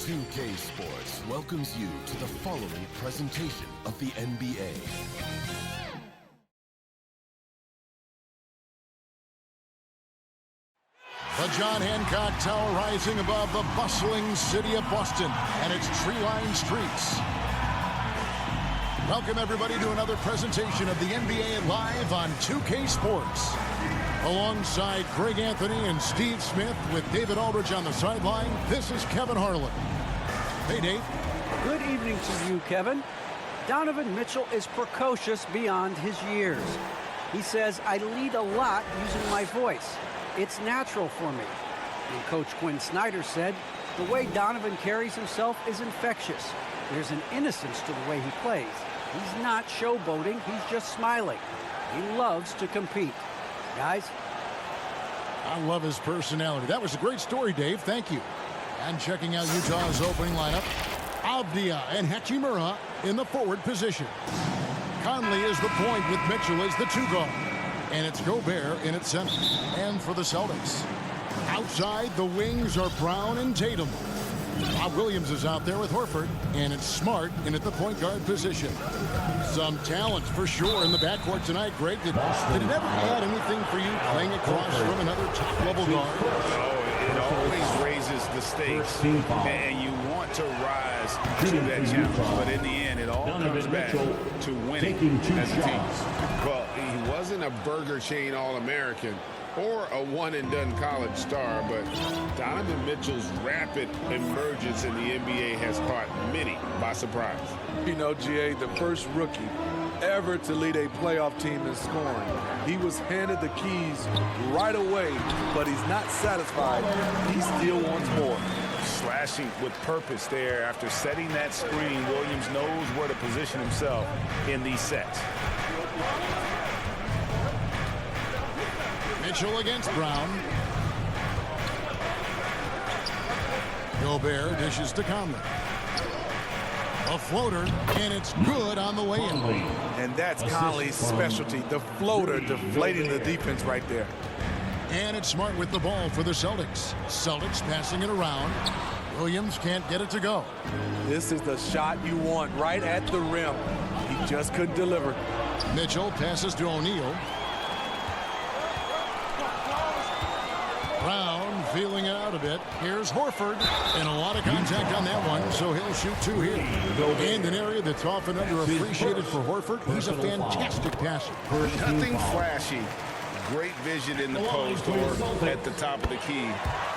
2K Sports welcomes you to the following presentation of the NBA. The John Hancock Tower rising above the bustling city of Boston and its tree-lined streets. Welcome everybody to another presentation of the NBA live on 2K Sports. Alongside Greg Anthony and Steve Smith with David Aldridge on the sideline, this is Kevin Harlan. Hey, Dave. Good evening to you, Kevin. Donovan Mitchell is precocious beyond his years. He says, I lead a lot using my voice. It's natural for me. And Coach Quinn Snyder said, the way Donovan carries himself is infectious. There's an innocence to the way he plays. He's not showboating, he's just smiling. He loves to compete. Guys? I love his personality. That was a great story, Dave. Thank you. And checking out Utah's opening lineup, Avdia and Hachimura in the forward position. Conley is the point with Mitchell as the two guard. And it's Gobert in at center. And for the Celtics, outside the wings are Brown and Tatum. Bob Williams is out there with Horford, and it's Smart in at the point guard position. Some talent for sure in the backcourt tonight, Greg. Did it ever add anything for you playing across from another top-level guard? Oh, it always raises the stakes, and you want to rise to that challenge. But in the end, it all comes back to winning as a team. Well, he wasn't a burger chain All-American or a one-and-done college star, but Donovan Mitchell's rapid emergence in the NBA has caught many by surprise. You know, GA, the first rookie ever to lead a playoff team in scoring. He was handed the keys right away, but he's not satisfied. He still wants more. Slashing with purpose there after setting that screen. Williams knows where to position himself in these sets. Mitchell against Brown. Gobert dishes to Conley. A floater, and it's good on the way in. And that's Conley's specialty, the floater deflating the defense right there. And it's Smart with the ball for the Celtics. Celtics passing it around. Williams can't get it to go. This is the shot you want right at the rim. He just couldn't deliver. Mitchell passes to O'Neal. Brown feeling it out a bit. Here's Horford, and a lot of contact on that one, so he'll shoot two here. And an area that's often underappreciated for Horford. He's a fantastic passer. Nothing flashy. Great vision in the post or at the top of the key,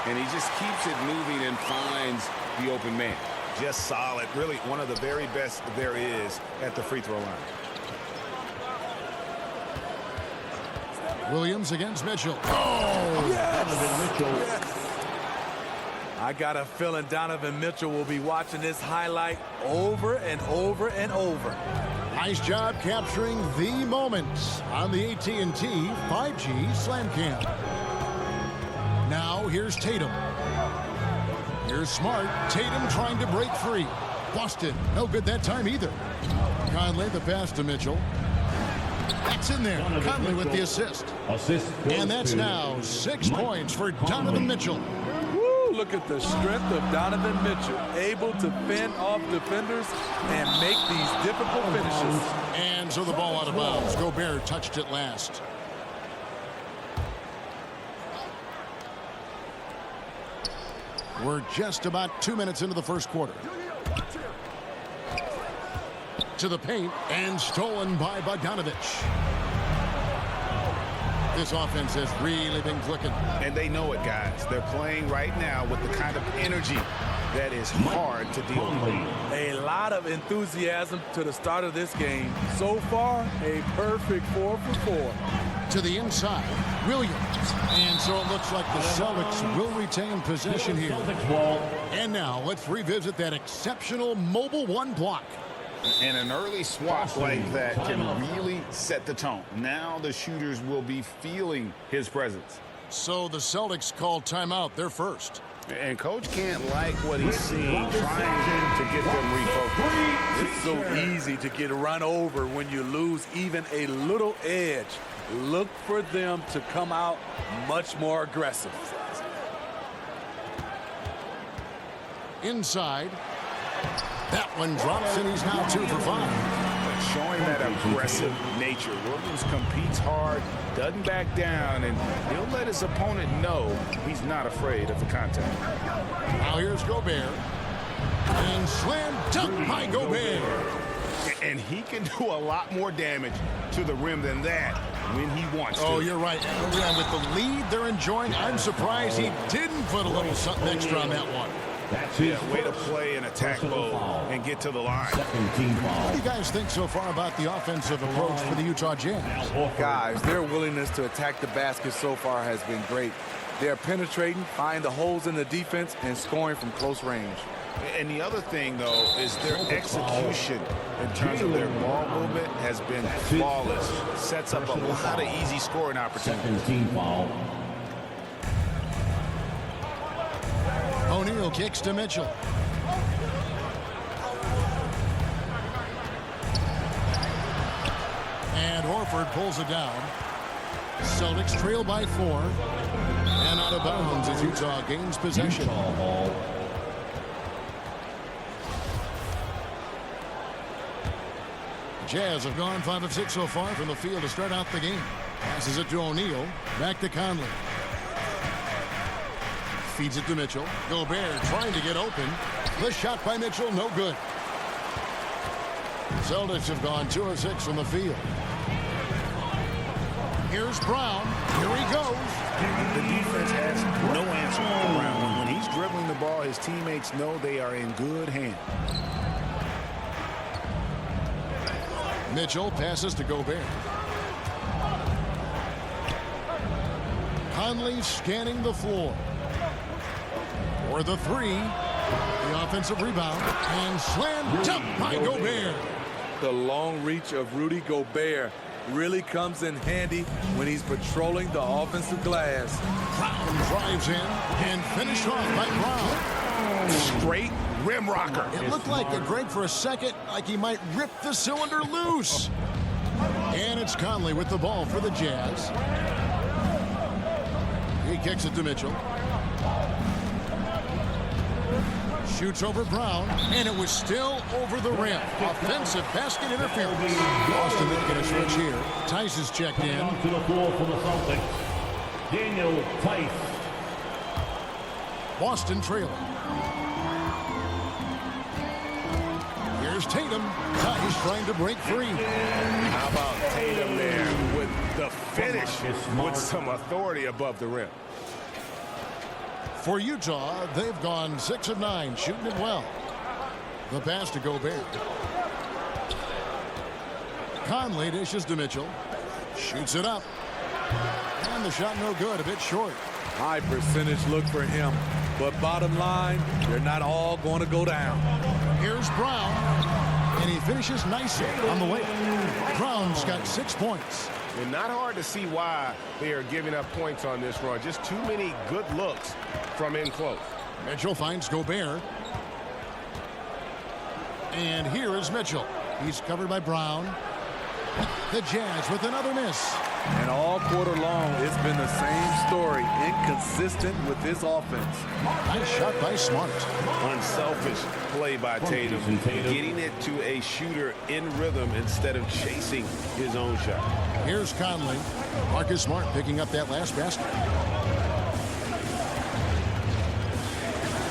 and he just keeps it moving and finds the open man. Just solid. Really one of the very best there is at the free throw line. Williams against Mitchell. Oh! Yes! Donovan Mitchell. Yes. I got a feeling Donovan Mitchell will be watching this highlight over and over and over. Nice job capturing the moments on the AT&T 5G Slam Cam. Now here's Tatum. Here's Smart. Tatum trying to break free. Boston, no good that time either. Conley the pass to Mitchell. That's in there. Conley with the assist. And that's now 6 points for Donovan Mitchell. Woo, look at the strength of Donovan Mitchell. Able to fend off defenders and make these difficult finishes. And so the ball out of bounds. Gobert touched it last. We're just about 2 minutes into the first quarter. To the paint, and stolen by Bogdanovich. This offense has really been clicking. And they know it, guys. They're playing right now with the kind of energy that is hard to deal with. A lot of enthusiasm to the start of this game. So far, a perfect 4 for 4. To the inside, Williams. And so it looks like the Celtics will retain possession here. And now let's revisit that exceptional mobile one block. And an early swap like that can really set the tone. Now the shooters will be feeling his presence. So the Celtics call timeout. They're first. And Coach can't like what he's seeing, trying to get them refocused. It's so easy to get run over when you lose even a little edge. Look for them to come out much more aggressive. inside. That one drops, and he's now 2 for 5. Showing that aggressive nature. Williams competes hard, doesn't back down, and he'll let his opponent know he's not afraid of the contact. Now here's Gobert. And slam dunk by Gobert. And he can do a lot more damage to the rim than that when he wants to. Oh, you're right. And with the lead they're enjoying, I'm surprised he didn't put a little something extra on that one. Yeah, way to play in attack mode and get to the line. What do you guys think so far about the offensive approach for the Utah Jazz? Guys, their willingness to attack the basket so far has been great. They're penetrating, finding the holes in the defense, and scoring from close range. And the other thing, though, is their execution in terms of their ball movement has been flawless. Sets up a lot of easy scoring opportunities. O'Neal kicks to Mitchell. And Horford pulls it down. Celtics trail by 4. And out of bounds as Utah gains possession. Jazz have gone 5 of 6 so far from the field to start out the game. Passes it to O'Neal. Back to Conley. Feeds it to Mitchell. Gobert trying to get open. The shot by Mitchell, no good. Celtics have gone 2 of 6 from the field. Here's Brown. Here he goes. The defense has no answer for Brown. When he's dribbling the ball, his teammates know they are in good hands. Mitchell passes to Gobert. Conley scanning the floor. For the 3. The offensive rebound. And slam dunk by Gobert. The long reach of Rudy Gobert really comes in handy when he's patrolling the offensive glass. Brown drives in and finished off by Brown. Straight rim rocker. It looked like it, Greg, for a second, like he might rip the cylinder loose. And it's Conley with the ball for the Jazz. He kicks it to Mitchell. Shoots over Brown, and it was still over the rim. Offensive basket interference. Boston making a switch here. Tice is checked in. To the floor for the Celtics, Daniel Tice. Boston trailing. Here's Tatum. Tice trying to break free. How about Tatum there with the finish with some authority above the rim. For Utah, they've gone 6 of 9, shooting it well. The pass to Gobert. Conley dishes to Mitchell. Shoots it up. And the shot no good, a bit short. High percentage look for him. But bottom line, they're not all going to go down. Here's Brown. And he finishes nicely on the way. Brown's got 6 points. And not hard to see why they are giving up points on this run. Just too many good looks from in close. Mitchell finds Gobert. And here is Mitchell. He's covered by Brown. The Jazz with another miss. And all quarter long, it's been the same story. Inconsistent with his offense. Nice shot by Smart. Unselfish play by Tatum. Getting it to a shooter in rhythm instead of chasing his own shot. Here's Conley. Marcus Smart picking up that last basket.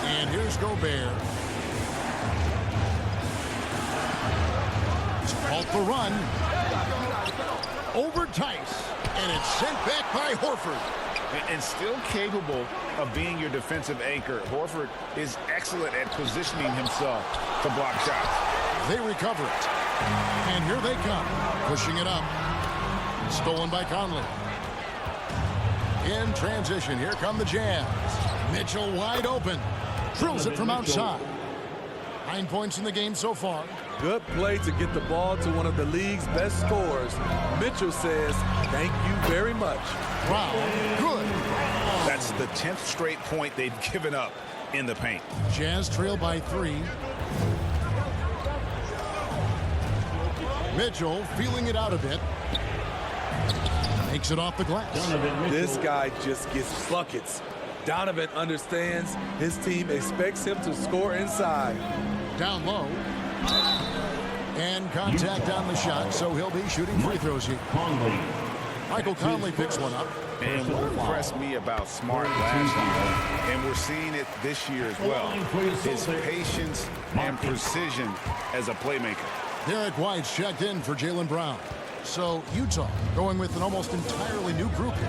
And here's Gobert. Halt the run. Over Tice. And it's sent back by Horford. And still capable of being your defensive anchor. Horford is excellent at positioning himself to block shots. They recover it. And here they come. Pushing it up. Stolen by Conley. In transition, here come the Jazz. Mitchell wide open. Drills it from outside. 9 points in the game so far. Good play to get the ball to one of the league's best scorers. Mitchell says, thank you very much. Brown, good. That's the 10th straight point they've given up in the paint. Jazz trail by 3. Mitchell feeling it out a bit. Makes it off the glass. This guy just gets buckets. Donovan understands his team expects him to score inside. Down low. And contact on the shot, so he'll be shooting free throws here. Michael Conley picks one up. And what impressed me about Smart last year, and we're seeing it this year as well, is patience and precision as a playmaker. Derek White's checked in for Jaylen Brown. So Utah going with an almost entirely new group here.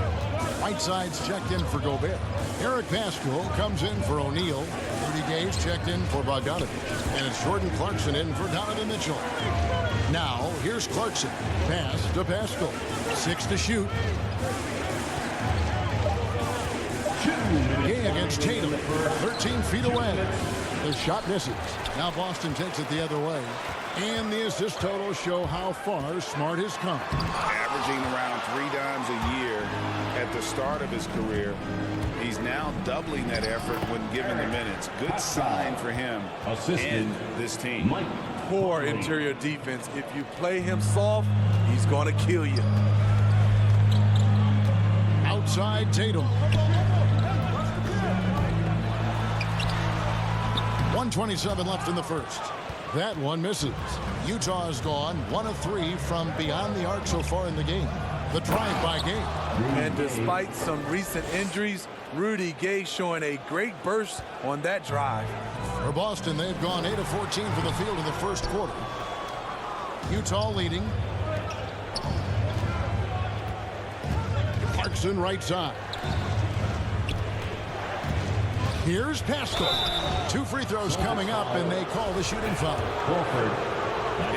Whiteside's checked in for Gobert. Eric Pascal comes in for O'Neal. Rudy Gay's checked in for Bogdanovich. And it's Jordan Clarkson in for Donovan Mitchell. Now, here's Clarkson. Pass to Pascal. 6 to shoot. Gay against Tatum. 13 feet away. The shot misses. Now Boston takes it the other way. And the assist totals show how far Smart has come. Averaging around 3 dimes a year at the start of his career. He's now doubling that effort when given the minutes. Good sign for him and this team. Poor interior defense. If you play him soft, he's going to kill you. Outside Tatum. 1:27 left in the first. That one misses. Utah has gone 1 of 3 from beyond the arc so far in the game. The drive-by game. And despite some recent injuries, Rudy Gay showing a great burst on that drive. For Boston, they've gone 8 of 14 from the field in the first quarter. Utah leading. Clarkson right side. Here's Pascal. 2 free throws coming up, and they call the shooting foul.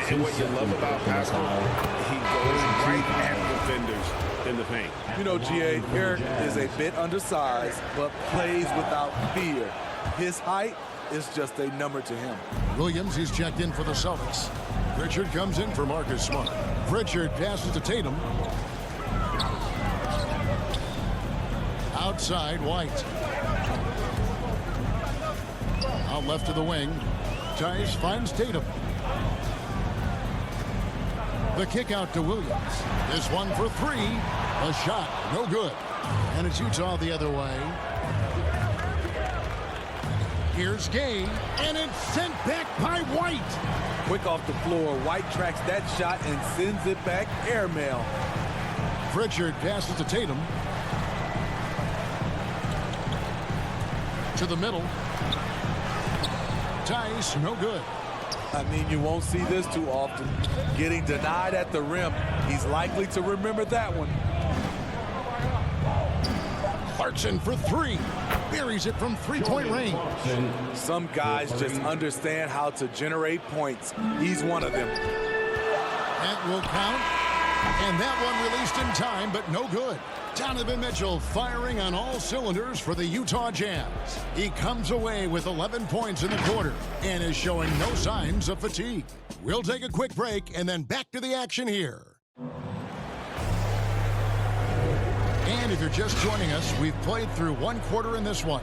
And what you love about Pascal, he goes right at defenders in the paint. You know, G.A., Eric is a bit undersized, but plays without fear. His height is just a number to him. Williams, he's checked in for the Celtics. Pritchard comes in for Marcus Smart. Pritchard passes to Tatum. Outside, White. Out left of the wing. Tice finds Tatum. The kick out to Williams. This one for 3. A shot, no good. And it's Utah the other way. Here's Gay, and it's sent back by White. Quick off the floor, White tracks that shot and sends it back airmail. Pritchard passes to Tatum. To the middle. Tice, no good. I mean, you won't see this too often. Getting denied at the rim. He's likely to remember that one. Clarkson for 3. Buries it from 3-point range. Some guys just understand how to generate points. He's one of them. That will count. And that one released in time, but no good. Donovan Mitchell firing on all cylinders for the Utah Jazz. He comes away with 11 points in the quarter and is showing no signs of fatigue. We'll take a quick break and then back to the action here. And if you're just joining us, we've played through 1 quarter in this one.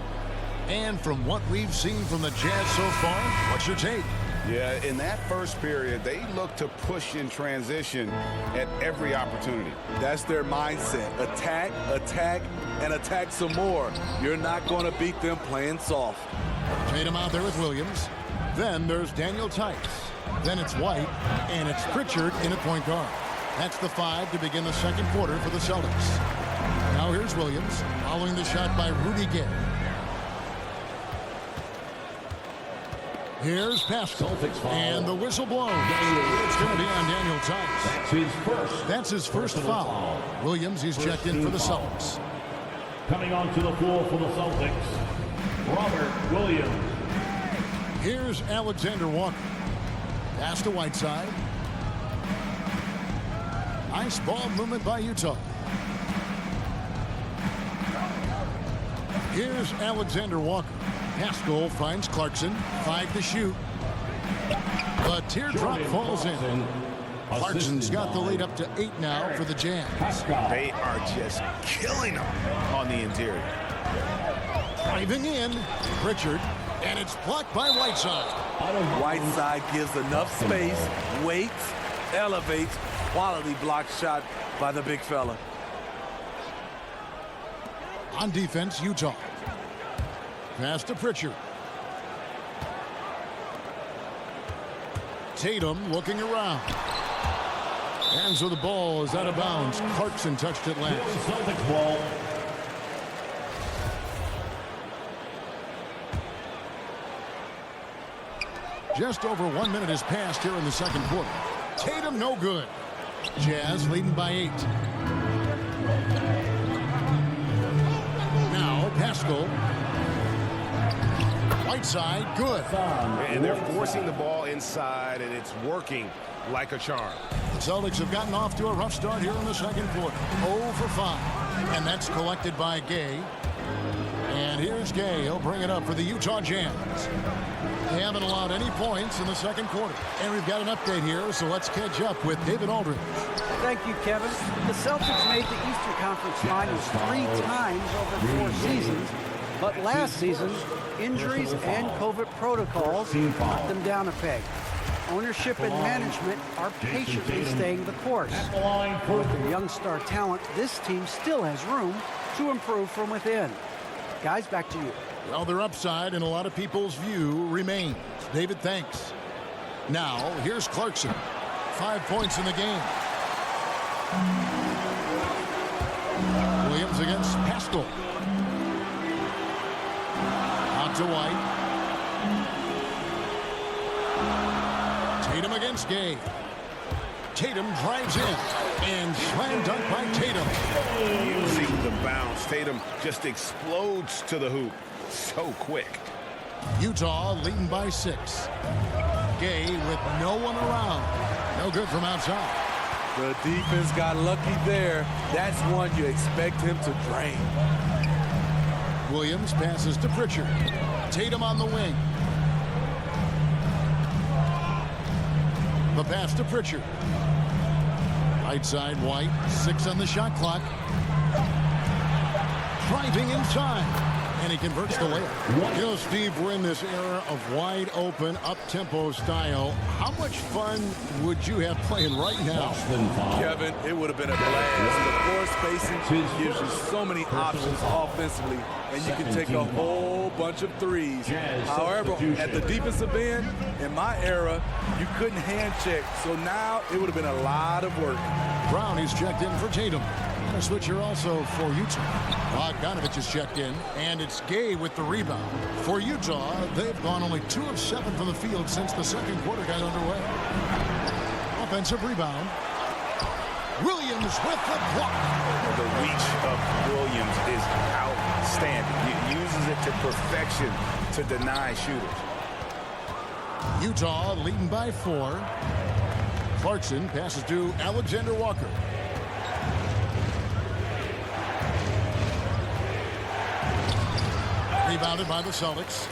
And from what we've seen from the Jazz so far, what's your take? Yeah, in that first period, they looked to push in transition at every opportunity. That's their mindset. Attack, attack, and attack some more. You're not going to beat them playing soft. Tatum out there with Williams. Then there's Daniel Tice. Then it's White, and it's Pritchard in at point guard. That's the 5 to begin the second quarter for the Celtics. Now here's Williams, following the shot by Rudy Gay. Here's Pascal, and the whistle blown. It's going to be on Daniel Tice. That's his first foul. Williams, he's checked in for the Celtics. Coming onto the floor for the Celtics, Robert Williams. Here's Alexander Walker. Pass to Whiteside. Nice ball movement by Utah. Here's Alexander Walker. Pascal finds Clarkson. 5 to shoot. The teardrop falls in. Clarkson's got the lead up to 8 now for the Jazz. They are just killing them on the interior. Driving in, Pritchard, and it's blocked by Whiteside. Whiteside gives enough space, waits, elevates. Quality block shot by the big fella. On defense, Utah. Pass to Pritchard. Tatum looking around. And so the ball is out of bounds. Clarkson touched it last. Celtics ball. Just over 1 minute has passed here in the second quarter. Tatum no good. Jazz leading by 8. Now Pascal. Whiteside, good. And they're forcing the ball inside, and it's working like a charm. The Celtics have gotten off to a rough start here in the second quarter. 0 for 5. And that's collected by Gay. And here's Gay. He'll bring it up for the Utah Jazz. They haven't allowed any points in the second quarter. And we've got an update here, so let's catch up with David Aldridge. Thank you, Kevin. The Celtics made the Eastern Conference Finals 3 times over 4 seasons. But last season, injuries and COVID protocols knocked them down a peg. Ownership and management are patiently staying the course. With their young star talent, this team still has room to improve from within. Guys, back to you. Well, their upside in a lot of people's view remains. David, thanks. Now, here's Clarkson. 5 points in the game. Williams against Pascal. Out to White. Tatum against Gay. Tatum drives in. And slam dunk by Tatum. Using the bounce, Tatum just explodes to the hoop. So quick. Utah leading by 6. Gay with no one around. No good from outside. The defense got lucky there. That's one you expect him to drain. Williams passes to Pritchard. Tatum on the wing. The pass to Pritchard. Right side, White. 6 on the shot clock. Driving inside. And he converts the layup. You know, Steve, we're in this era of wide open, up-tempo style. How much fun would you have playing right now? Kevin, it would have been a blast. The floor spacing gives you so many options offensively, and you can take a whole bunch of threes. However, at the defensive end, in my era, you couldn't hand check. So now it would have been a lot of work. Brown is checked in for Tatum. A switcher also for Utah. Bogdanovich is checked in, and it's Gay with the rebound. For Utah, they've gone only 2 of 7 from the field since the second quarter got underway. Offensive rebound. Williams with the block. The reach of Williams is outstanding. He uses it to perfection to deny shooters. Utah leading by 4. Clarkson passes to Alexander Walker. Rebounded by the Celtics.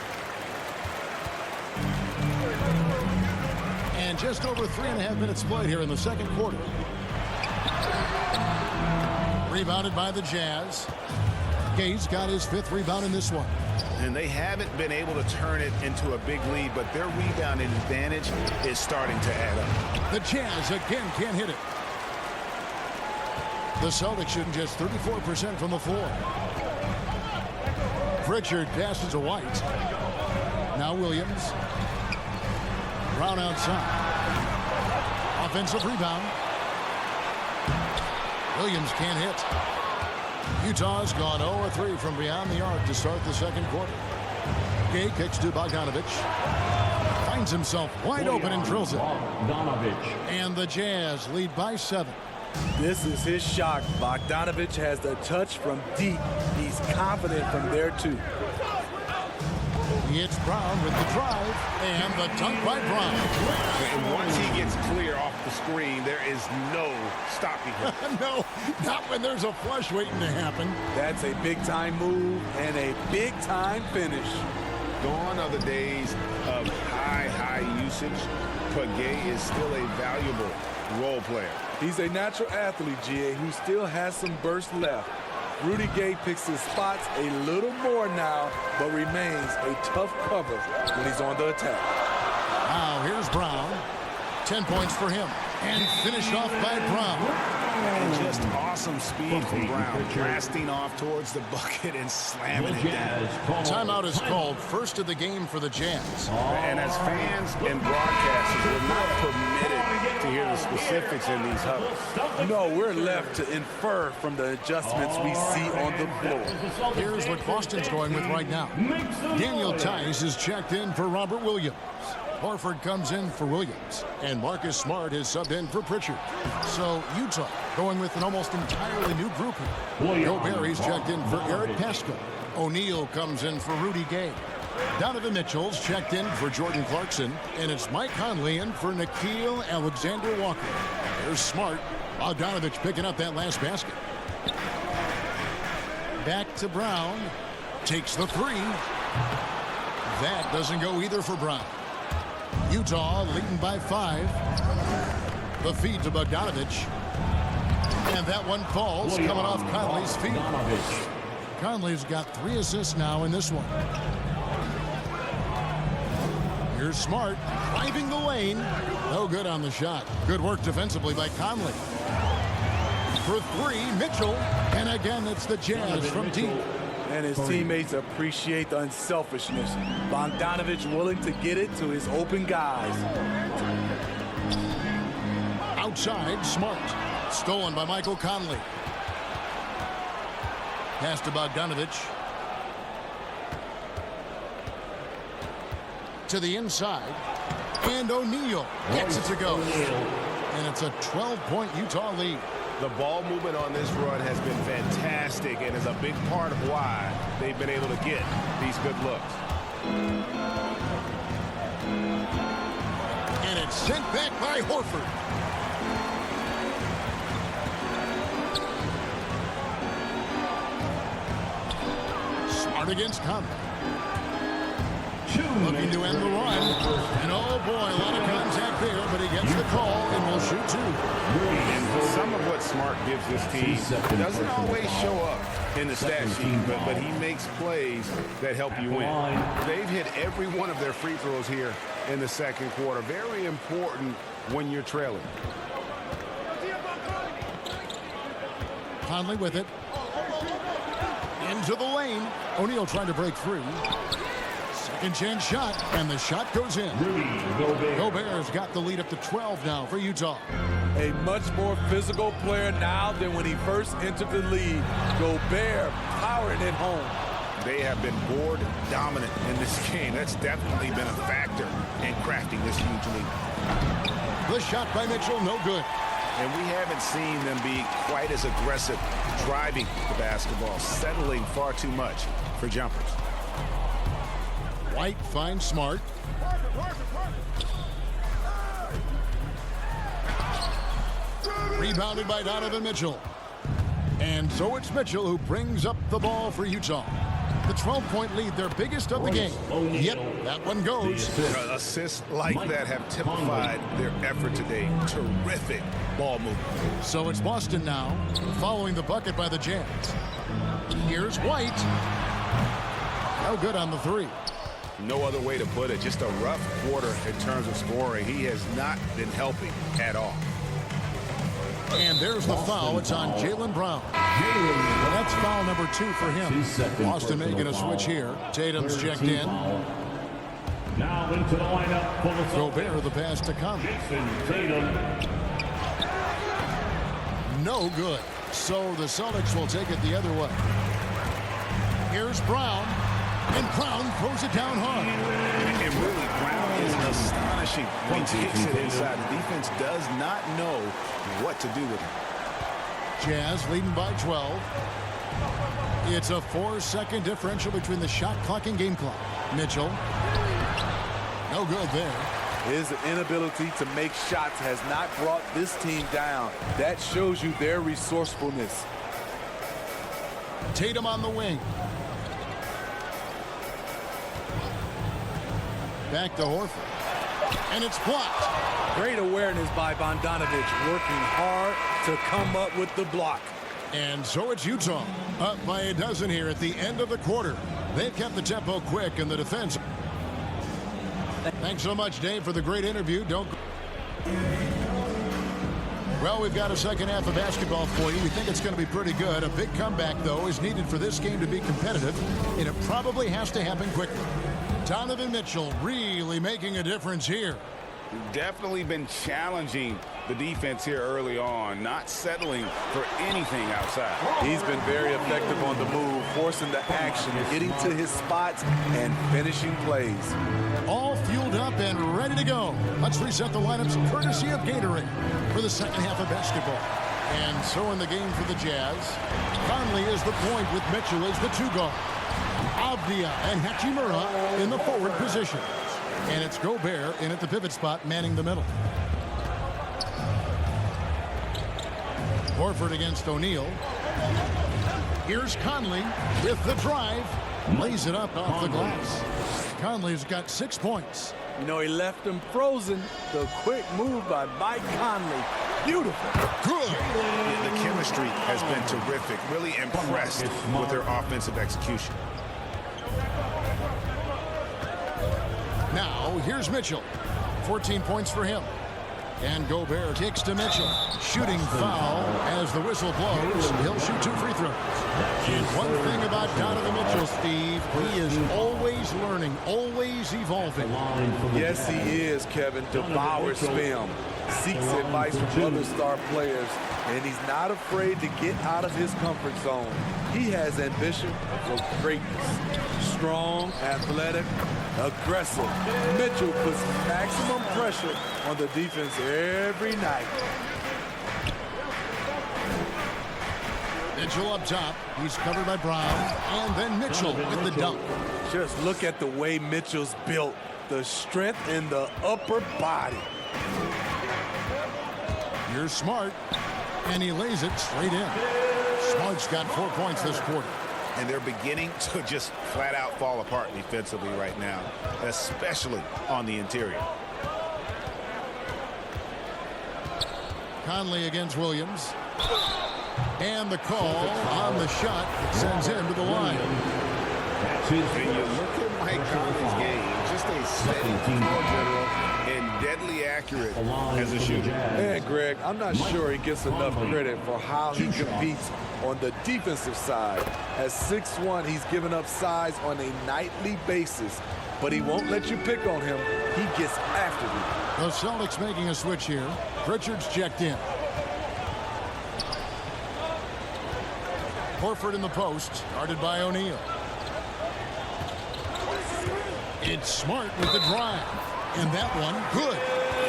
And just over 3.5 minutes played here in the second quarter. Rebounded by the Jazz. Gay's got his 5th rebound in this one. And they haven't been able to turn it into a big lead, but their rebounding advantage is starting to add up. The Jazz again can't hit it. The Celtics shooting just 34% from the floor. Pritchard passes to White. Now Williams. Brown outside. Offensive rebound. Williams can't hit. Utah's gone 0-3 from beyond the arc to start the second quarter. Gay kicks to Bogdanovich. Finds himself wide open and drills it. And the Jazz lead by 7. This is his shot. Bogdanovich has the touch from deep. He's confident from there, too. It's Brown with the drive and the dunk by Brown. And once he gets clear off the screen, there is no stopping him. No, not when there's a flush waiting to happen. That's a big-time move and a big-time finish. Gone are the days of high usage, but Gay is still a valuable role player. He's a natural athlete, GA, who still has some burst left. Rudy Gay picks his spots a little more now, but remains a tough cover when he's on the attack. Now here's Brown. 10 points for him. And finished off by Brown. And just awesome speed from Brown, blasting off towards the bucket and slamming it down. Timeout is called, first of the game for the Jazz. And as fans and broadcasters, we're not permitted to hear the specifics in these huddles. No, we're left to infer from the adjustments we see on the floor. Here's what Boston's going with right now. Daniel Tice is checked in for Robert Williams. Horford comes in for Williams, and Marcus Smart is subbed in for Pritchard. So Utah going with an almost entirely new group here. Gobert is checked in for Eric Pascal. O'Neal comes in for Rudy Gay. Donovan Mitchell's checked in for Jordan Clarkson, and it's Mike Conley in for Nickeil Alexander-Walker. There's Smart. Bogdanovich picking up that last basket. Back to Brown. Takes the three. That doesn't go either for Brown. Utah leading by 5. The feed to Bogdanovich. And that one falls coming off Conley's feet. Conley's got 3 assists now in this one. Here's Smart driving the lane. No good on the shot. Good work defensively by Conley. For 3, Mitchell. And again, it's the Jazz from deep. And his teammates appreciate the unselfishness. Bogdanovich willing to get it to his open guys. Outside, Smart. Stolen by Michael Conley. Pass to Bogdanovich. To the inside. And O'Neal gets it to go. And it's a 12-point Utah lead. The ball movement on this run has been fantastic and is a big part of why they've been able to get these good looks. And it's sent back by Horford. Smart against Conley. Looking to end the run. And oh boy, a lot of contact there, but he gets the call and will shoot 2. And some of what Smart gives this team doesn't always show up in the stat sheet, but he makes plays that help you win. They've hit every one of their free throws here in the second quarter. Very important when you're trailing. Conley with it. Into the lane. O'Neal trying to break free. Second chance shot, and the shot goes in. Gobert's got the lead up to 12 now for Utah. A much more physical player now than when he first entered the league. Gobert powering it home. They have been board dominant in this game. That's definitely been a factor in crafting this huge lead. The shot by Mitchell, no good. And we haven't seen them be quite as aggressive driving the basketball, settling far too much for jumpers. White finds Smart. Rebounded by Donovan Mitchell. And so it's Mitchell who brings up the ball for Utah. The 12-point lead, their biggest of the game. Yep, that one goes. Assists like that have typified their effort today. Terrific ball movement. So it's Boston now, following the bucket by the Jazz. Here's White. No good on the 3. No other way to put it. Just a rough quarter in terms of scoring. He has not been helping at all. And there's the foul. It's on Jaylen Brown. That's foul number 2 for him. Boston making a switch here. Tatum's checked in. Now into the lineup for the Gobert, the pass to Conley. No good. So the Celtics will take it the other way. Here's Brown. And Brown throws it down hard. And really, Brown is astonishing when he takes it inside. The defense does not know what to do with it. Jazz leading by 12. It's a 4-second differential between the shot clock and game clock. Mitchell. No good there. His inability to make shots has not brought this team down. That shows you their resourcefulness. Tatum on the wing. Back to Horford. And it's blocked. Great awareness by Bogdanovich, working hard to come up with the block. And so it's Utah, up by a dozen here at the end of the quarter. They've kept the tempo quick in the defense. Thanks so much, Dave, for the great interview. Well, we've got a second half of basketball for you. We think it's going to be pretty good. A big comeback, though, is needed for this game to be competitive, and it probably has to happen quickly. Donovan Mitchell really making a difference here. Definitely been challenging the defense here early on, not settling for anything outside. He's been very effective on the move, forcing the action, getting to his spots, and finishing plays. All fueled up and ready to go. Let's reset the lineups courtesy of Gatorade for the second half of basketball. And so in the game for the Jazz, Conley is the point with Mitchell as the two guard. Avdia and Hachimura in the forward position. And it's Gobert in at the pivot spot, manning the middle. Horford against O'Neal. Here's Conley with the drive. Lays it up off the glass. Conley's got 6 points. You know, he left him frozen. The quick move by Mike Conley. Beautiful. Good. The chemistry has been terrific. Really impressed with their offensive execution. Now, here's Mitchell. 14 points for him. And Gobert kicks to Mitchell. Shooting foul as the whistle blows. He'll shoot 2 free throws. And one thing about Donovan Mitchell, Steve, he is always learning, always evolving. Yes, he is, Kevin. Devours film. Seeks advice from other star players. And he's not afraid to get out of his comfort zone. He has ambition for greatness. Strong, athletic, aggressive. Mitchell puts maximum pressure on the defense every night. Mitchell up top. He's covered by Brown. And then Mitchell with the dunk. Just look at the way Mitchell's built. The strength in the upper body. Here's Smart. And he lays it straight in. Smart's got 4 points this quarter. And they're beginning to just flat out fall apart defensively right now, especially on the interior. Conley against Williams. And the call on the shot that sends him to the line. And you look at Mike Conley's game, just a steady floor general and deadly accurate as a shooter. Man, Greg, I'm not sure he gets enough credit for how he competes on the defensive side. At 6'1", he's given up size on a nightly basis, but he won't let you pick on him. He gets after you. The Celtics making a switch here. Pritchard's checked in. Horford in the post, guarded by O'Neal. It's Smart with the drive. And that one, good.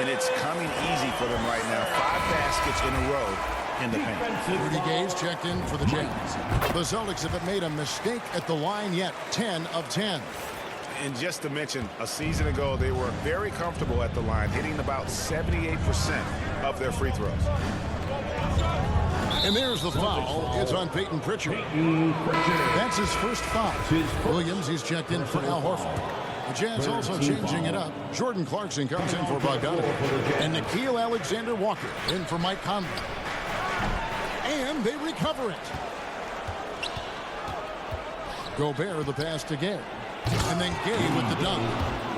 And it's coming easy for them right now. 5 baskets in a row in the paint. Rudy Gobert checked in for the Jazz. The Celtics haven't made a mistake at the line yet. 10 of 10. And just to mention, a season ago, they were very comfortable at the line, hitting about 78% of their free throws. And there's the foul. It's on Peyton Pritchard. That's his first foul. Williams, he's checked in for Al Horford. The Jazz also changing it up. Jordan Clarkson comes in for Bogdanovich. And Nickeil Alexander-Walker in for Mike Conley. And they recover it. Gobert the pass to Gay. And then Gay with the dunk.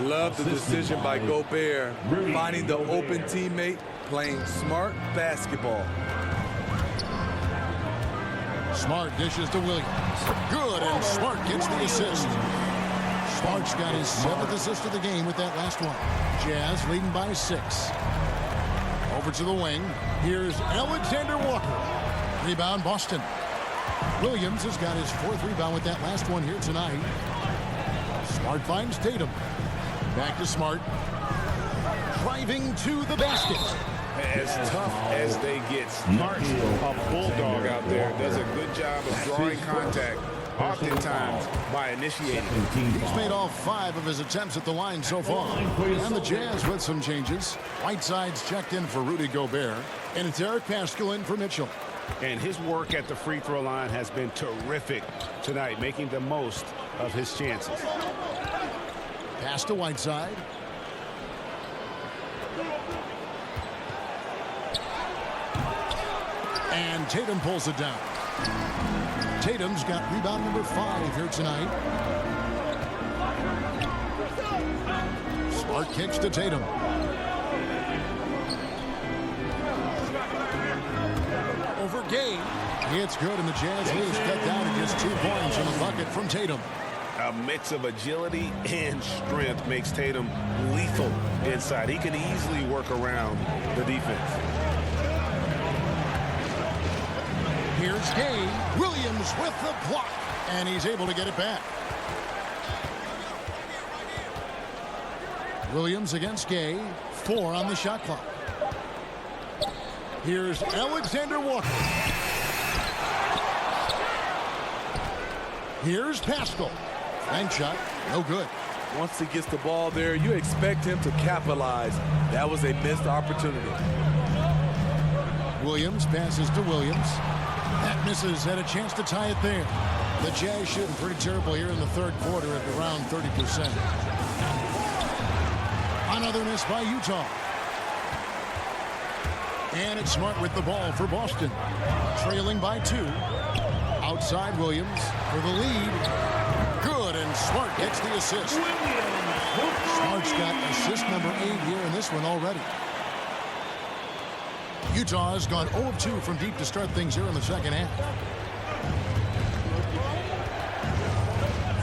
Love the decision by Gobert. Finding the open teammate, playing smart basketball. Smart dishes to Williams. Good, and Smart gets the assist. Smart's got his 7th assist of the game with that last one. Jazz leading by 6. Over to the wing. Here's Alexander Walker. Rebound, Boston. Williams has got his 4th rebound with that last one here tonight. Smart finds Tatum. Back to Smart. Driving to the basket. As tough as they get, Smart's a bulldog out there. Does a good job of drawing contact, oftentimes by initiating. He's made all 5 of his attempts at the line so far. And the Jazz with some changes. Whiteside's checked in for Rudy Gobert. And it's Eric Paschal in for Mitchell. And his work at the free throw line has been terrific tonight, making the most of his chances. Pass to Whiteside. And Tatum pulls it down. Tatum's got rebound number 5 here tonight. Smart kicks to Tatum. over Gay. It's good, and the Jazz lead is cut down to just 2 points in the bucket from Tatum. A mix of agility and strength makes Tatum lethal inside. He can easily work around the defense. Here's Gay. Williams with the block, and he's able to get it back. Williams against Gay. 4 on the shot clock. Here's Alexander Walker. Here's Pascal. Bank shot, no good. Once he gets the ball there, you expect him to capitalize. That was a missed opportunity. Williams passes to Williams. That misses, had a chance to tie it there. The Jazz shooting pretty terrible here in the third quarter at around 30%. Another miss by Utah. And it's Smart with the ball for Boston. Trailing by 2. Outside Williams for the lead. Good, and Smart gets the assist. Smart's got assist number 8 here in this one already. Utah has gone 0 of 2 from deep to start things here in the second half.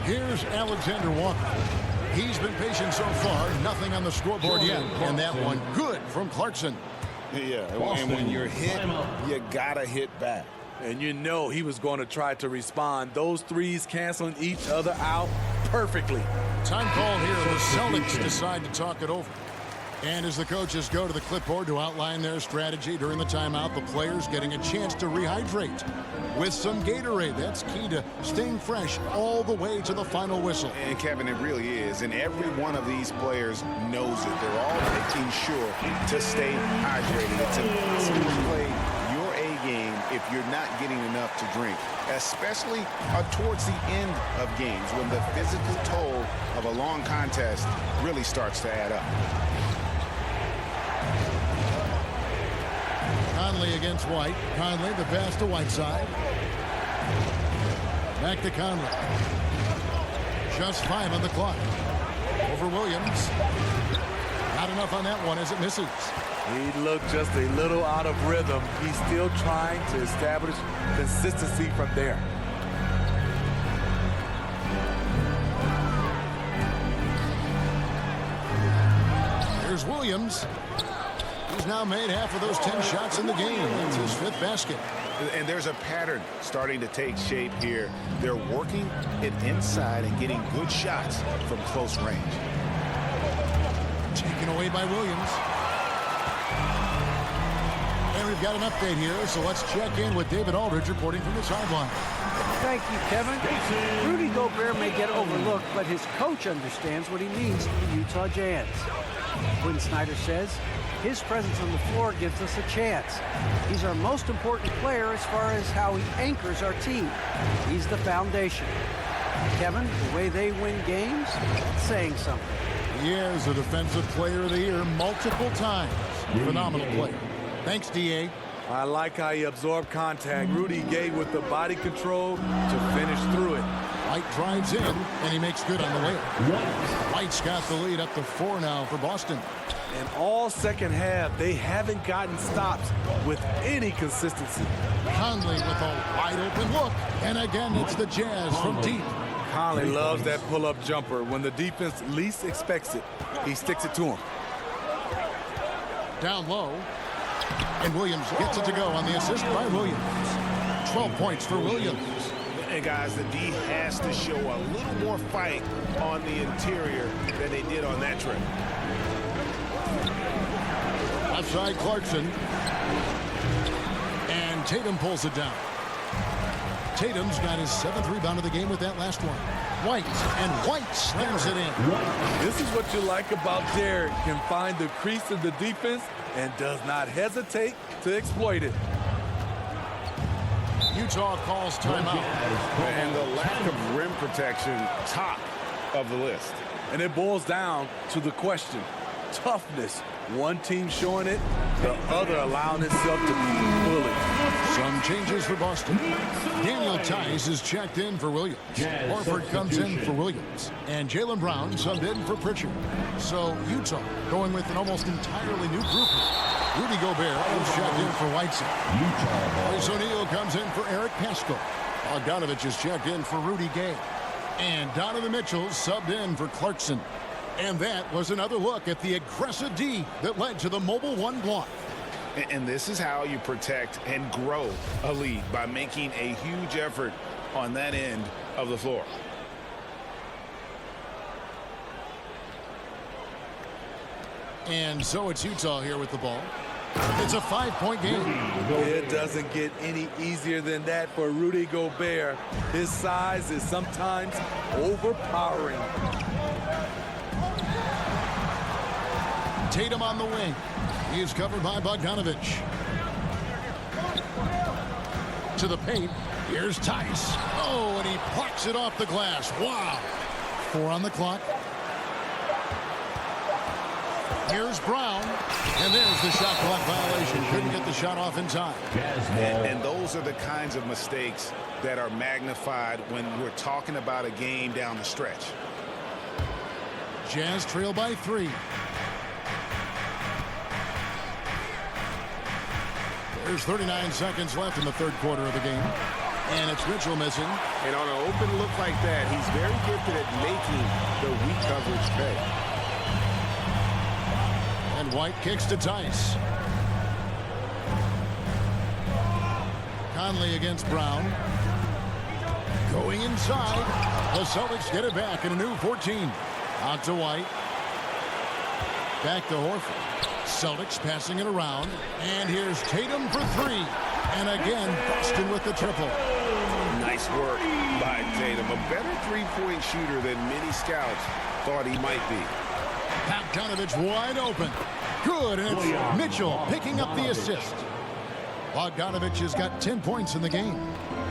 Here's Alexander Walker. He's been patient so far. Nothing on the scoreboard yet. And that one good from Clarkson. Yeah, and when you're hit, you gotta hit back. And you know he was going to try to respond. Those threes canceling each other out perfectly. Time call here. The Celtics decide to talk it over. And as the coaches go to the clipboard to outline their strategy during the timeout, the players getting a chance to rehydrate with some Gatorade. That's key to staying fresh all the way to the final whistle. And Kevin, it really is. And every one of these players knows it. They're all making sure to stay hydrated. It's impossible to play your A game if you're not getting enough to drink, especially towards the end of games when the physical toll of a long contest really starts to add up. Conley against White. Conley, the pass to Whiteside. Back to Conley. Just 5 on the clock. Over Williams. Not enough on that one as it misses. He looked just a little out of rhythm. He's still trying to establish consistency from there. Here's Williams. He's now made half of those 10 shots in the game. It's his 5th basket. And there's a pattern starting to take shape here. They're working it inside and getting good shots from close range. Taken away by Williams. And we've got an update here, so let's check in with David Aldridge reporting from the sideline. Thank you, Kevin. Rudy Gobert may get overlooked, but his coach understands what he means to the Utah Jazz. Quinn Snyder says, his presence on the floor gives us a chance. He's our most important player as far as how he anchors our team. He's the foundation. Kevin, the way they win games, that's saying something. He is a defensive player of the year multiple times. Phenomenal player. Thanks, D.A. I like how he absorbed contact. Rudy gave with the body control to finish through it. White drives in, and he makes good on the layup. White's got the lead up to 4 now for Boston. And all second half, they haven't gotten stops with any consistency. Conley with a wide open look. And again, it's the Jazz from deep. Conley loves that pull-up jumper. When the defense least expects it, he sticks it to him. Down low. And Williams gets it to go on the assist by Williams. 12 points for Williams. And guys, the D has to show a little more fight on the interior than they did on that trip. Outside Clarkson. And Tatum pulls it down. Tatum's got his 7th rebound of the game with that last one. White, and White slams it in. This is what you like about Derek. Can find the crease of the defense and does not hesitate to exploit it. Utah calls timeout. And the lack of rim protection, top of the list. And it boils down to the question. Toughness. One team showing it, the other allowing itself to be bullied. Some changes for Boston. Daniel Tice is checked in for Williams. Horford comes in for Williams. And Jaylen Brown subbed in for Pritchard. So Utah going with an almost entirely new group. Rudy Gobert is checked in for Whiteside. Royce O'Neal comes in for Eric Paschall. Bogdanovich is checked in for Rudy Gay. And Donovan Mitchell subbed in for Clarkson. And that was another look at the aggressive D that led to the mobile one block. And this is how you protect and grow a lead, by making a huge effort on that end of the floor. And so it's Utah here with the ball. It's a 5-point game. It doesn't get any easier than that for Rudy Gobert. His size is sometimes overpowering. Tatum on the wing. He is covered by Bogdanovich. To the paint. Here's Tice. Oh, and he plucks it off the glass. Wow. 4 on the clock. Here's Brown. And there's the shot clock violation. Couldn't get the shot off in time. And those are the kinds of mistakes that are magnified when we're talking about a game down the stretch. Jazz trail by 3. There's 39 seconds left in the third quarter of the game. And it's Mitchell missing. And on an open look like that, he's very gifted at making the weak coverage pay. And White kicks to Tice. Conley against Brown. Going inside. The Celtics get it back in a new 14. Out to White. Back to Horford. Celtics passing it around. And here's Tatum for 3. And again, Boston with the triple. Nice work by Tatum. A better three-point shooter than many scouts thought he might be. Bogdanovich wide open. Good, and it's Mitchell picking up the assist. Bogdanovich has got 10 points in the game.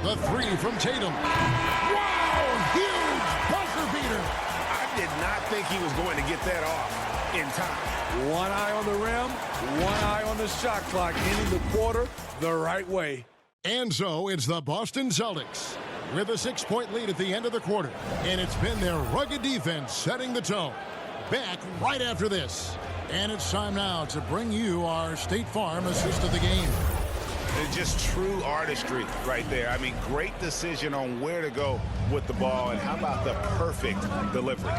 The 3 from Tatum. Wow, huge buzzer beater. I did not think he was going to get that off in time. One eye on the rim, one eye on the shot clock, ending the quarter the right way. And so it's the Boston Celtics with a 6-point lead at the end of the quarter. And it's been their rugged defense setting the tone. Back right after this. And it's time now to bring you our State Farm assist of the game. It's just true artistry right there. I mean, great decision on where to go with the ball. And how about the perfect delivery?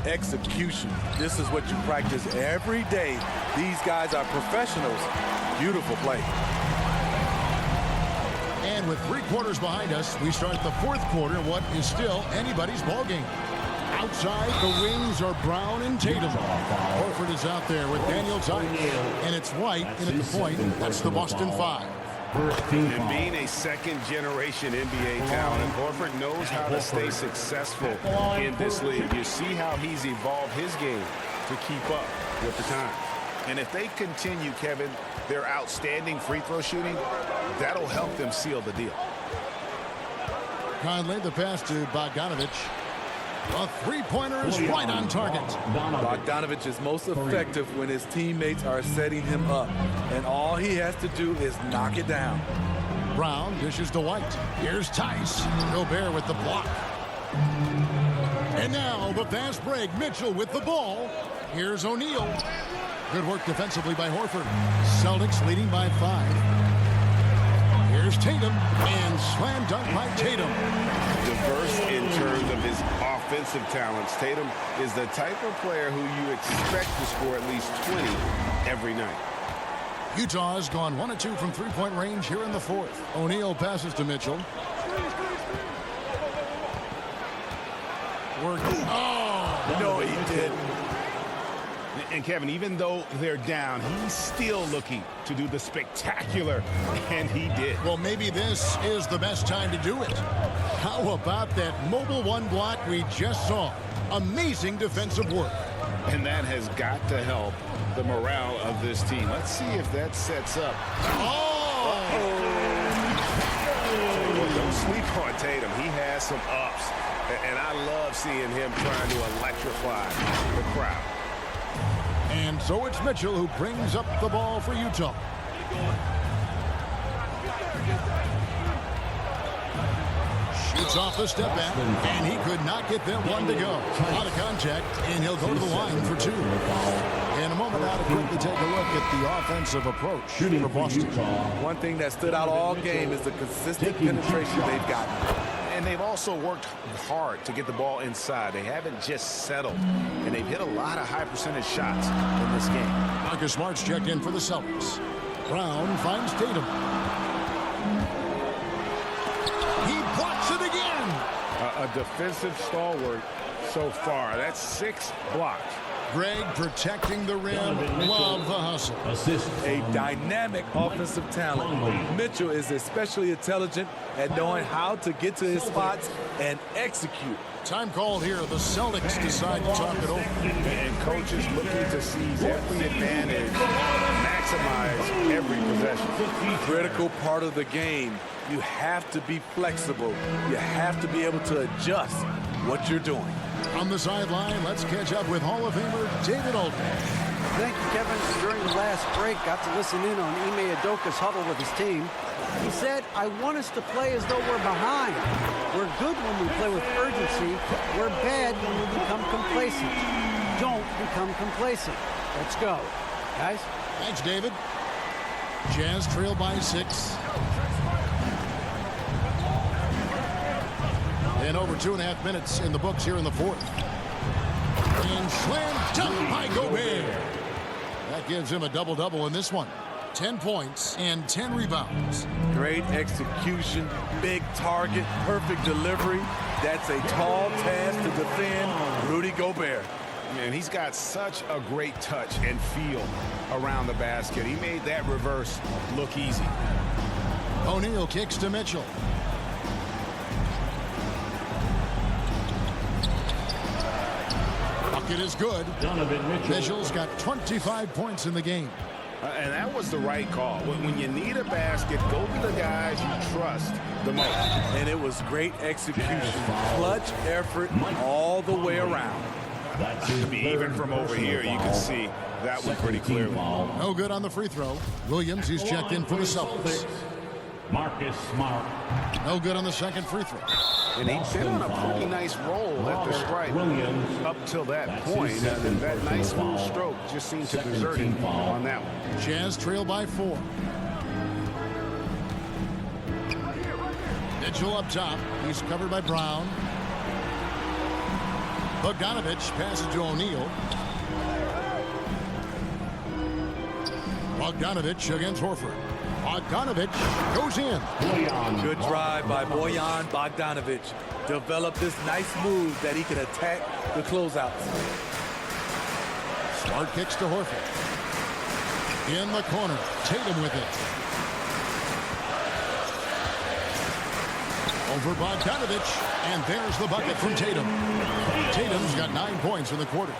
Execution. This is what you practice every day. These guys are professionals. Beautiful play. And with 3 quarters behind us, we start the fourth quarter in what is still anybody's ball game. Outside, the wings are Brown and Tatum. Horford is out there with Daniel Tice. And it's White in at the point. That's the Boston 5. And being a second-generation NBA talent, Horford knows how to stay successful in this league. You see how he's evolved his game to keep up with the time. And if they continue, Kevin, their outstanding free throw shooting, that'll help them seal the deal. Conley, the pass to Bogdanovich. A three-pointer is right on target. Bogdanovich is most effective when his teammates are setting him up. And all he has to do is knock it down. Brown dishes to White. Here's Tice. Gobert with the block. And now the fast break. Mitchell with the ball. Here's O'Neal. Good work defensively by Horford. Celtics leading by 5. Here's Tatum, and slam dunk by Tatum. Diverse in terms of his offensive talents. Tatum is the type of player who you expect to score at least 20 every night. Utah has gone 1 of 2 from three-point range here in the fourth. O'Neal passes to Mitchell. Oh! No, he didn't. And Kevin, even though they're down, he's still looking to do the spectacular, and he did. Well, maybe this is the best time to do it. How about that mobile one block we just saw? Amazing defensive work. And that has got to help the morale of this team. Let's see if that sets up. Oh! Well, don't sleep on Tatum. He has some ups, and I love seeing him trying to electrify the crowd. And so it's Mitchell who brings up the ball for Utah. Shoots off the step back, and he could not get them one to go. Out of contact, and he'll go to the line for two. In a moment, now to quickly take a look at the offensive approach for Boston. One thing that stood out all game is the consistent penetration they've gotten. And they've also worked hard to get the ball inside. They haven't just settled, and they've hit a lot of high percentage shots in this game. Marcus Smart's checked in for the Celtics. Brown finds Tatum. He blocks it again. A defensive stalwart so far. That's 6 blocks. Greg protecting the rim. Love the hustle. Assist. A dynamic offensive talent. Mitchell is especially intelligent at knowing how to get to his spots and execute. Time called here. The Celtics decide to talk it over. And coaches looking to seize every advantage, maximize every possession. Critical part of the game. You have to be flexible. You have to be able to adjust what you're doing. On the sideline, let's catch up with Hall of Famer David Alton. Thank you, Kevin. During the last break, got to listen in on Ime Udoka's huddle with his team. He said, I want us to play as though we're behind. We're good when we play with urgency. We're bad when we become complacent. Don't become complacent. Let's go. Guys? Thanks, David. Jazz trail by 6. And over 2.5 minutes in the books here in the fourth. And slam dunk by Gobert. That gives him a double-double in this one. 10 points and 10 rebounds. Great execution, big target, perfect delivery. That's a tall task to defend Rudy Gobert. Man, he's got such a great touch and feel around the basket. He made that reverse look easy. O'Neal kicks to Mitchell. Bucket is good. Donovan Mitchell. Mitchell's got 25 points in the game. And that was the right call. When you need a basket, go to the guys you trust the most. And it was great execution. Clutch effort all the way around. Even from over here, you can see that one pretty clearly. No good on the free throw. Williams, he's checked in for the Celtics. Marcus Smart. No good on the second free throw. And he's been on a pretty nice roll at the stripe up till that point. And that nice smooth stroke just seemed to desert him on that one. Jazz trail by 4. Mitchell up top. He's covered by Brown. Bogdanovich passes to O'Neal. Bogdanovich against Horford. Bogdanovich goes in. Good drive by Bojan Bogdanovich. Developed this nice move that he can attack the closeouts. Smart kicks to Horford. In the corner. Tatum with it. Over Bogdanovich. And there's the bucket from Tatum. Tatum's got 9 points in the quarter.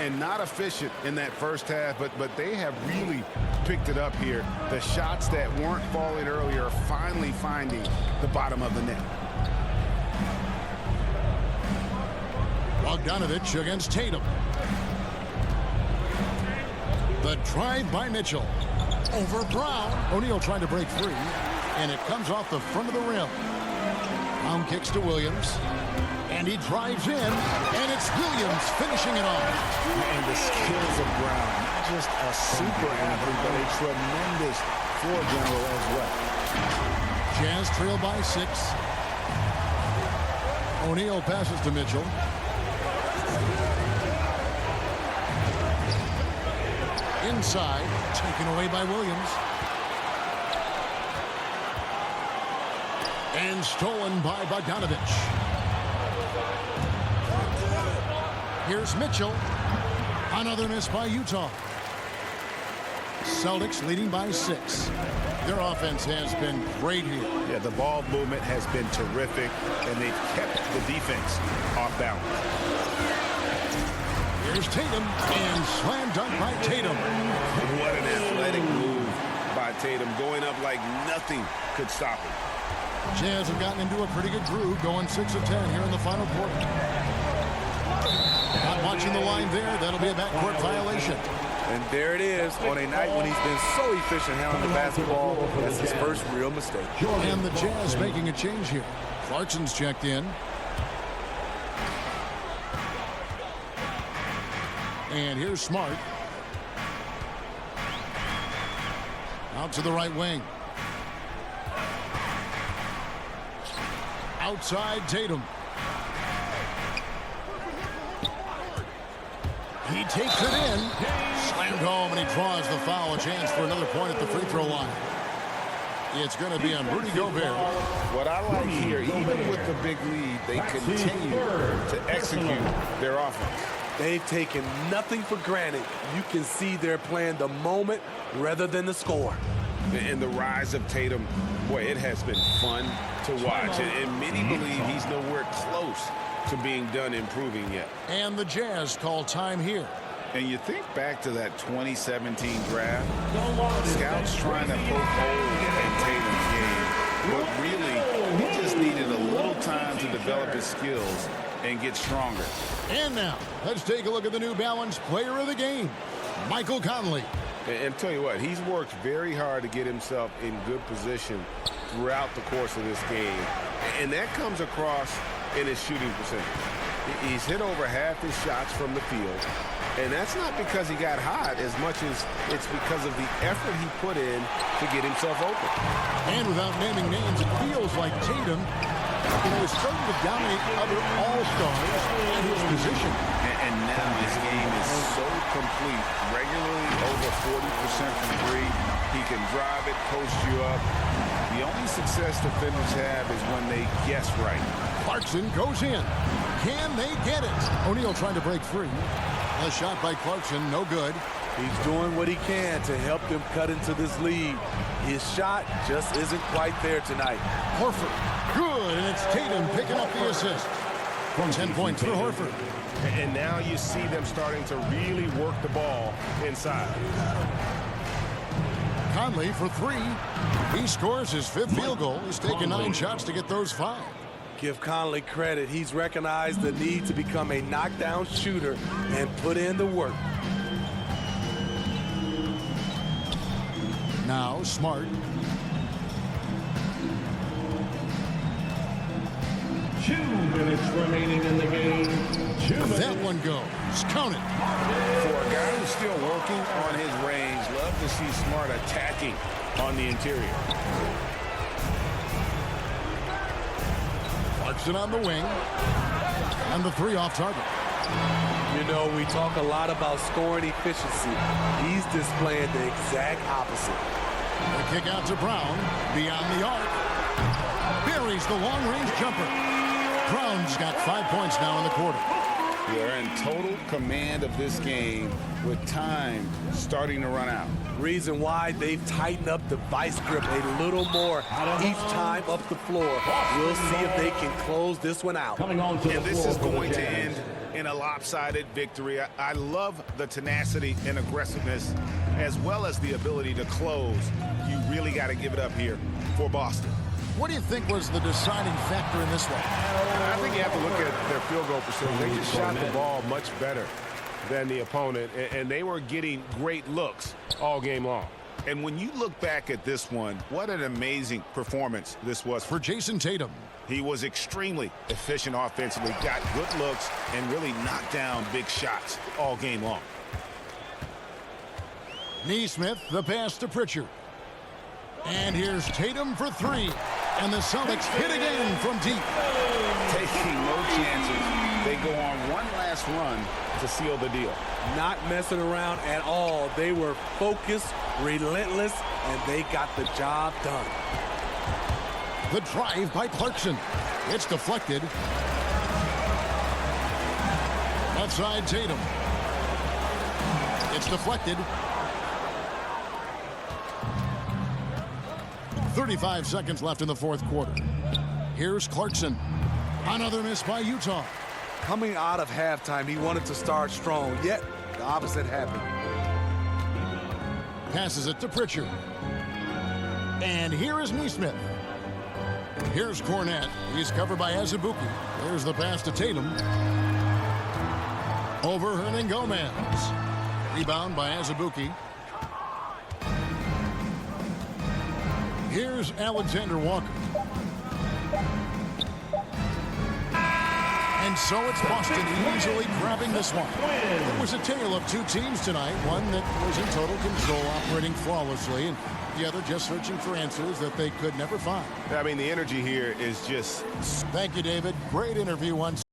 And not efficient in that first half, but they have really picked it up here. The shots that weren't falling earlier are finally finding the bottom of the net. Bogdanovich against Tatum. The drive by Mitchell. Over Brown. O'Neal trying to break free. And it comes off the front of the rim. Brown kicks to Williams. And he drives in. And it's Williams finishing it off. And the skills of Brown. Not just a super athlete, but a tremendous floor general as well. Jazz trail by 6. O'Neal passes to Mitchell. Inside, taken away by Williams. And stolen by Bogdanovich. Here's Mitchell. Another miss by Utah. Celtics leading by 6. Their offense has been great here. Yeah, the ball movement has been terrific, and they've kept the defense off balance. Here's Tatum, and slam dunk by Tatum. What an athletic move by Tatum, going up like nothing could stop him. Jazz have gotten into a pretty good groove, going 6 of 10 here in the final quarter. Not watching the line there. That'll be a backcourt violation. And there it is on a night when he's been so efficient handling the basketball. That's his first real mistake. And the Jazz making a change here. Clarkson's checked in. And here's Smart. Out to the right wing. Outside Tatum. He takes it in. Slammed home, and he draws the foul. A chance for another point at the free throw line. It's going to be on Rudy Gobert. What I like here, even with the big lead, they continue to execute their offense. They've taken nothing for granted. You can see they're playing the moment rather than the score. And the rise of Tatum, boy, it has been fun to watch. And many believe he's nowhere close to being done improving yet. And the Jazz call time here. And you think back to that 2017 draft, scouts trying to poke holes in Tatum's game. But really, he just needed a little time to develop his skills and get stronger. And now, let's take a look at the New Balance player of the game, Michael Conley. And tell you what, he's worked very hard to get himself in good position throughout the course of this game. And that comes across in his shooting percentage. He's hit over half his shots from the field. And that's not because he got hot as much as it's because of the effort he put in to get himself open. And without naming names, it feels like Tatum, is starting to dominate other all-stars in his position. And now his game is so complete. Regularly over 40% from three. He can drive it, post you up. The only success defenders have is when they guess right. Clarkson goes in. Can they get it? O'Neal trying to break free. A shot by Clarkson, no good. He's doing what he can to help them cut into this lead. His shot just isn't quite there tonight. Horford, good, and it's Tatum picking up the assist. 10 points for Horford. And now you see them starting to really work the ball inside. Conley for three. He scores his fifth field goal. He's taken 9 shots to get those 5. Give Conley credit. He's recognized the need to become a knockdown shooter and put in the work. Now Smart. 2 minutes remaining in the game. That one goes. Count it. For a guy who's still working on his range, love to see Smart attacking on the interior. Clarkson on the wing. And the 3 off target. You know, we talk a lot about scoring efficiency. He's displaying the exact opposite. The kick out to Brown. Beyond the arc. Buries the long-range jumper. Brown's got 5 points now in the quarter. They're in total command of this game with time starting to run out. Reason why they've tightened up the vice grip a little more each time up the floor. We'll see if they can close this one out. And this is going to end in a lopsided victory. I love the tenacity and aggressiveness as well as the ability to close. You really got to give it up here for Boston. What do you think was the deciding factor in this one? I think you have to look at their field goal percentage. They just shot the ball much better than the opponent, and they were getting great looks all game long. And when you look back at this one, what an amazing performance this was For Jason Tatum. He was extremely efficient offensively, got good looks, and really knocked down big shots all game long. Neesmith, the pass to Pritchard. And here's Tatum for 3. And the Celtics hit again from deep. Taking no chances. They go on one last run to seal the deal. Not messing around at all. They were focused, relentless, and they got the job done. The drive by Clarkson. It's deflected. Left side Tatum. It's deflected. 35 seconds left in the fourth quarter. Here's Clarkson. Another miss by Utah. Coming out of halftime, he wanted to start strong, yet the opposite happened. Passes it to Pritchard. And here is Neesmith. Here's Cornette. He's covered by Azubuike. There's the pass to Tatum. Over Hernangomez. Rebound by Azubuike. Here's Alexander Walker. And so it's Boston easily grabbing this one. It was a tale of two teams tonight. One that was in total control, operating flawlessly, and the other just searching for answers that they could never find. I mean, the energy here is just... Thank you, David. Great interview once.